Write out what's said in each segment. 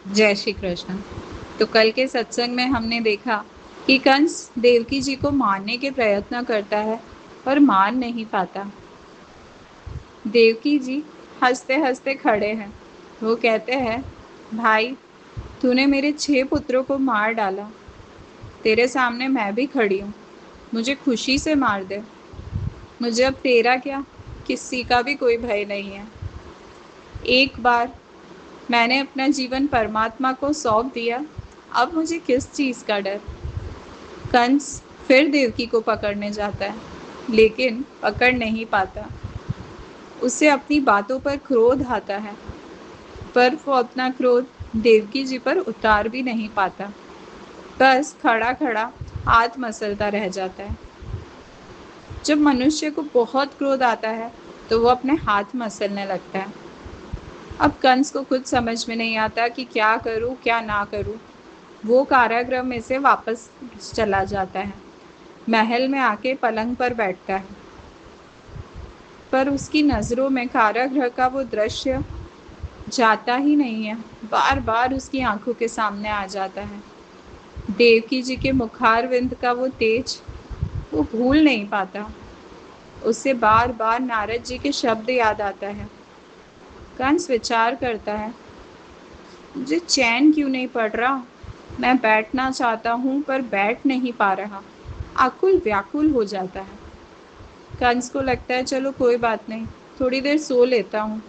जय श्री कृष्ण। तो कल के सत्संग में हमने देखा कि कंस देवकी जी को मारने के प्रयत्न करता है पर मार नहीं पाता। देवकी जी हंसते हंसते खड़े हैं। वो कहते हैं, भाई तूने मेरे 6 पुत्रों को मार डाला, तेरे सामने मैं भी खड़ी हूँ, मुझे खुशी से मार दे। मुझे अब तेरा क्या, किसी का भी कोई भय नहीं है। एक बार मैंने अपना जीवन परमात्मा को सौंप दिया, अब मुझे किस चीज़ का डर। कंस फिर देवकी को पकड़ने जाता है, लेकिन पकड़ नहीं पाता। उसे अपनी बातों पर क्रोध आता है, पर वो अपना क्रोध देवकी जी पर उतार भी नहीं पाता। बस खड़ा खड़ा हाथ मसलता रह जाता है। जब मनुष्य को बहुत क्रोध आता है तो वो अपने हाथ मसलने लगता है। अब कंस को खुद समझ में नहीं आता कि क्या करूं क्या ना करूं। वो कारागृह में से वापस चला जाता है, महल में आके पलंग पर बैठता है, पर उसकी नजरों में कारागृह का वो दृश्य जाता ही नहीं है, बार बार उसकी आंखों के सामने आ जाता है। देवकी जी के मुखारविंद का वो तेज वो भूल नहीं पाता। उसे बार बार नारद जी के शब्द याद आता है। कंस विचार करता है, मुझे चैन क्यों नहीं पड़ रहा। मैं बैठना चाहता हूँ पर बैठ नहीं पा रहा। आकुल व्याकुल हो जाता है। कंस को लगता है चलो कोई बात नहीं, थोड़ी देर सो लेता हूँ।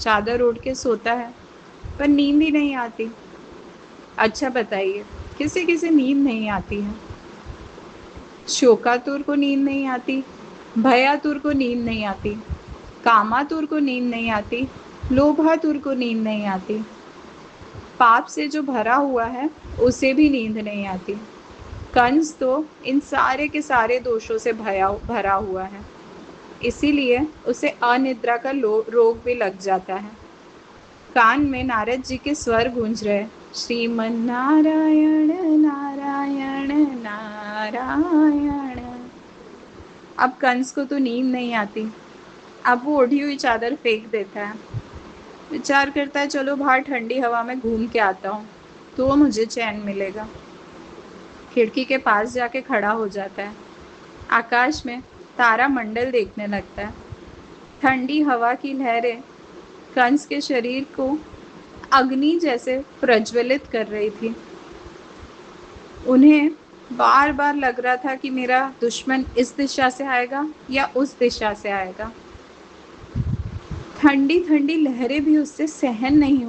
चादर ओढ़ के सोता है, पर नींद ही नहीं आती। अच्छा बताइए, किसे किसे नींद नहीं आती है। शोकातुर को नींद नहीं आती, भयातुर को नींद नहीं आती, कामातुर को नींद नहीं आती, लोभातुर को नींद नहीं आती। पाप से जो भरा हुआ है उसे भी नींद नहीं आती। कंस तो इन सारे के सारे दोषों से भरा हुआ है, इसीलिए उसे अनिद्रा का रोग भी लग जाता है। कान में नारद जी के स्वर गूंज रहे, श्रीमन नारायण नारायण नारायण। अब कंस को तो नींद नहीं आती। अब वो ओढ़ी हुई चादर फेंक देता है। विचार करता है चलो बाहर ठंडी हवा में घूम के आता हूँ, तो मुझे चैन मिलेगा। खिड़की के पास जाके खड़ा हो जाता है। आकाश में तारा मंडल देखने लगता है। ठंडी हवा की लहरें कंस के शरीर को अग्नि जैसे प्रज्वलित कर रही थी। उन्हें बार बार लग रहा था कि मेरा दुश्मन इस दिशा से आएगा या उस दिशा से आएगा। ठंडी ठंडी लहरें भी उससे सहन नहीं